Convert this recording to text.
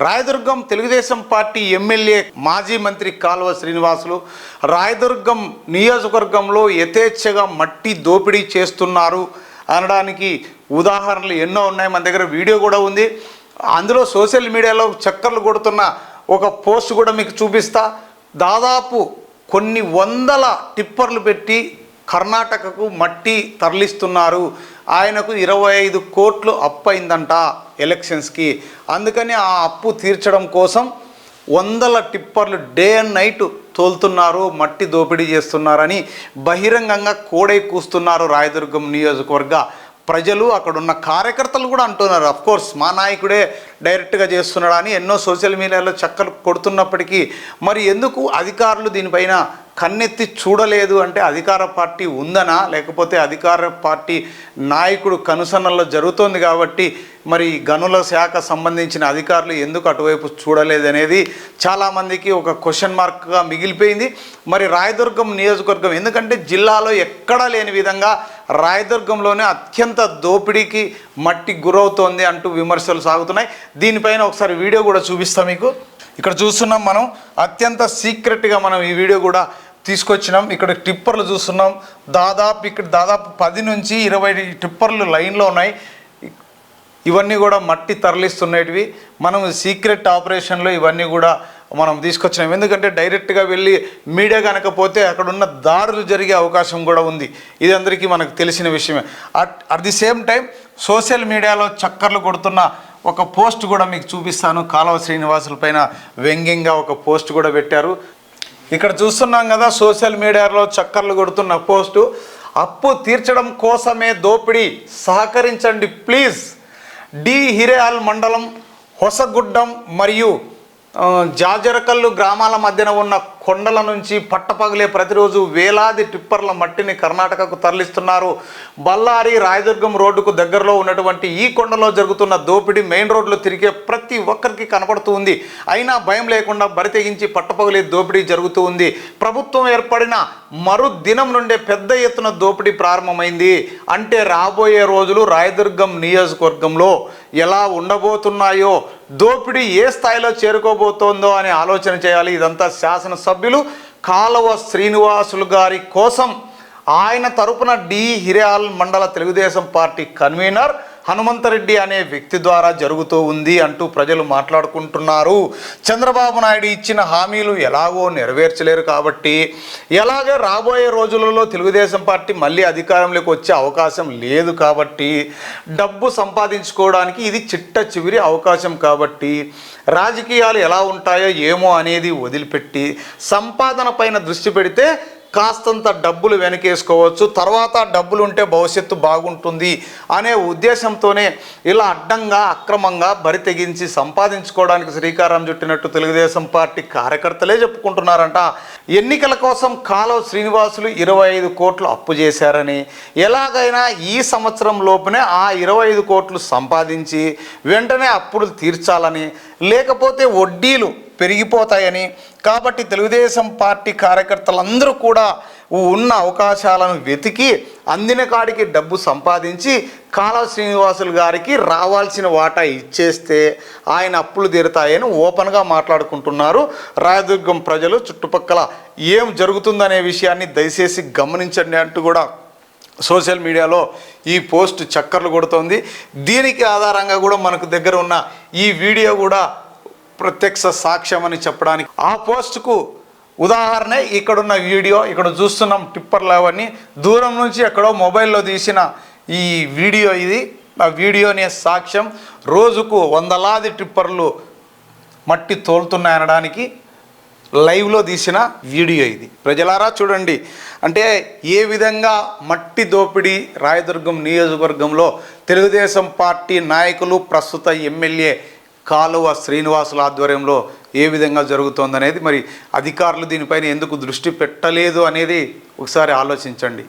Rayadurgam Telugu Desam party MLA మాజీ మంత్రి కాలువ శ్రీనివాసులు రాయదుర్గం నియోజకవర్గంలో యథేచ్ఛగా మట్టి దోపిడీ చేస్తున్నారు అనడానికి ఉదాహరణలు ఎన్నో ఉన్నాయి. మన దగ్గర వీడియో కూడా ఉంది. అందులో సోషల్ మీడియాలో చక్కర్లు కొడుతున్న ఒక పోస్ట్ కూడా మీకు చూపిస్తా. దాదాపు కొన్ని వందల టిప్పర్లు పెట్టి కర్ణాటకకు మట్టి తరలిస్తున్నారు. ఆయనకు 25 కోట్లు అప్పు అయిందంట ఎలక్షన్స్కి. అందుకని ఆ అప్పు తీర్చడం కోసం వందల టిప్పర్లు డే అండ్ నైట్ తోలుతున్నారు, మట్టి దోపిడీ చేస్తున్నారని బహిరంగంగా కోడై కూస్తున్నారు రాయదుర్గం నియోజకవర్గ ప్రజలు. అక్కడున్న కార్యకర్తలు కూడా అంటున్నారు, అఫ్కోర్స్ మా నాయకుడే డైరెక్ట్గా చేస్తున్నాడు అని ఎన్నో సోషల్ మీడియాలో చక్కలు కొడుతున్నప్పటికీ మరి ఎందుకు అధికారులు దీనిపైన కన్నెత్తి చూడలేదు అంటే అధికార పార్టీ ఉందనా, లేకపోతే అధికార పార్టీ నాయకుడు కనుసన్నల్లో జరుగుతోంది కాబట్టి మరి గనుల శాఖ సంబంధించిన అధికారులు ఎందుకు అటువైపు చూడలేదనేది చాలామందికి ఒక క్వశ్చన్ మార్క్గా మిగిలిపోయింది. మరి రాయదుర్గం నియోజకవర్గం ఎందుకంటే జిల్లాలో ఎక్కడా లేని విధంగా రాయదుర్గంలోనే అత్యంత దోపిడీకి మట్టి గురవుతోంది అంటూ విమర్శలు సాగుతున్నాయి. దీనిపైన ఒకసారి వీడియో కూడా చూపిస్తాం మీకు. ఇక్కడ చూస్తున్నాం మనం, అత్యంత సీక్రెట్గా మనం ఈ వీడియో కూడా తీసుకొచ్చినాం. ఇక్కడ టిప్పర్లు చూస్తున్నాం. ఇక్కడ దాదాపు 10 నుంచి 20 టిప్పర్లు లైన్లో ఉన్నాయి. ఇవన్నీ కూడా మట్టి తరలిస్తున్నవి. మనం సీక్రెట్ ఆపరేషన్లో ఇవన్నీ కూడా మనం తీసుకొచ్చినాం. ఎందుకంటే డైరెక్ట్గా వెళ్ళి మీడియా కనుకపోతే అక్కడ ఉన్న దాడులు జరిగే అవకాశం కూడా ఉంది. ఇది అందరికీ మనకు తెలిసిన విషయమే. At the same time social మీడియాలో చక్కర్లు కొడుతున్న ఒక పోస్ట్ కూడా మీకు చూపిస్తాను. కాలువ శ్రీనివాసుల పైన వ్యంగ్యంగా ఒక పోస్ట్ కూడా పెట్టారు. ఇక్కడ చూస్తున్నాం కదా సోషల్ మీడియాలో చక్కర్లు కొడుతున్న పోస్టు, అప్పు తీర్చడం కోసమే దోపిడీ, సహకరించండి ప్లీజ్. డి హిరేఆల్ మండలం హొసగుడ్డం మరియు జాజరకల్లు గ్రామాల మధ్యన ఉన్న కొండల నుంచి పట్టపగలే ప్రతిరోజు వేలాది టిప్పర్ల మట్టిని కర్ణాటకకు తరలిస్తున్నారు. బళ్ళారి రాయదుర్గం రోడ్డుకు దగ్గరలో ఉన్నటువంటి ఈ కొండలో జరుగుతున్న దోపిడీ మెయిన్ రోడ్లో తిరిగే ప్రతి ఒక్కరికి కనపడుతూ ఉంది. అయినా భయం లేకుండా బరితెగించి పట్టపగలే దోపిడీ జరుగుతూ ఉంది. ప్రభుత్వం ఏర్పడిన మరుదినం నుండే పెద్ద ఎత్తున దోపిడీ ప్రారంభమైంది. అంటే రాబోయే రోజులు రాయదుర్గం నియోజకవర్గంలో ఎలా ఉండబోతున్నాయో, దోపిడీ ఏ స్థాయిలో చేరుకోబోతోందో అని ఆలోచన చేయాలి. ఇదంతా శాసనసభ్యులు కాలువ శ్రీనివాసులు గారి కోసం ఆయన తరపున డి హిరేఆల్ మండల తెలుగుదేశం పార్టీ కన్వీనర్ హనుమంతరెడ్డి అనే వ్యక్తి ద్వారా జరుగుతూ ఉంది అంటూ ప్రజలు మాట్లాడుకుంటున్నారు. చంద్రబాబు నాయుడు ఇచ్చిన హామీలు ఎలాగో నెరవేర్చలేరు కాబట్టి, ఎలాగే రాబోయే రోజులలో తెలుగుదేశం పార్టీ మళ్ళీ అధికారంలోకి వచ్చే అవకాశం లేదు కాబట్టి, డబ్బు సంపాదించుకోవడానికి ఇది చిట్ట చివరి అవకాశం కాబట్టి రాజకీయాలు ఎలా ఉంటాయో ఏమో అనేది వదిలిపెట్టి సంపాదన పైన దృష్టి పెడితే కాస్తంత డబ్బులు వెనకేసుకోవచ్చు, తర్వాత డబ్బులు ఉంటే భవిష్యత్తు బాగుంటుంది అనే ఉద్దేశంతోనే ఇలా అడ్డంగా అక్రమంగా బరి తెగించి సంపాదించుకోవడానికి శ్రీకారం చుట్టినట్టు తెలుగుదేశం పార్టీ కార్యకర్తలే చెప్పుకుంటున్నారంట. ఎన్నికల కోసం కాలువ శ్రీనివాసులు 25 కోట్లు అప్పు చేశారని, ఎలాగైనా ఈ సంవత్సరం లోపునే ఆ 25 కోట్లు సంపాదించి వెంటనే అప్పులు తీర్చాలని, లేకపోతే వడ్డీలు పెరిగిపోతాయని, కాబట్టి తెలుగుదేశం పార్టీ కార్యకర్తలందరూ కూడా ఉన్న అవకాశాలను వెతికి అందిన కాడికి డబ్బు సంపాదించి కాలువ శ్రీనివాసులు గారికి రావాల్సిన వాటా ఇచ్చేస్తే ఆయన అప్పులు తీరుతాయని ఓపెన్గా మాట్లాడుకుంటున్నారు రాయదుర్గం ప్రజలు. చుట్టుపక్కల ఏం జరుగుతుందనే విషయాన్ని దయచేసి గమనించండి అంటూ కూడా సోషల్ మీడియాలో ఈ పోస్ట్ చక్కర్లు కొడుతోంది. దీనికి ఆధారంగా కూడా మనకు దగ్గర ఉన్న ఈ వీడియో కూడా ప్రత్యక్ష సాక్ష్యం అని చెప్పడానికి, ఆ పోస్టుకు ఉదాహరణ ఇక్కడున్న వీడియో. ఇక్కడ చూస్తున్నాం టిప్పర్లు అవన్నీ దూరం నుంచి ఎక్కడో మొబైల్లో తీసిన ఈ వీడియో. ఇది ఆ వీడియోనే సాక్ష్యం. రోజుకు వందలాది టిప్పర్లు మట్టి తోలుతున్నాయనడానికి లైవ్లో తీసిన వీడియో ఇది. ప్రజలారా చూడండి, అంటే ఏ విధంగా మట్టి దోపిడీ రాయదుర్గం నియోజకవర్గంలో తెలుగుదేశం పార్టీ నాయకులు ప్రస్తుత ఎమ్మెల్యే కాలువ శ్రీనివాసుల ఆధ్వర్యంలో ఏ విధంగా జరుగుతోందనేది, మరి అధికారులు దీనిపైన ఎందుకు దృష్టి పెట్టలేదు అనేది ఒకసారి ఆలోచించండి.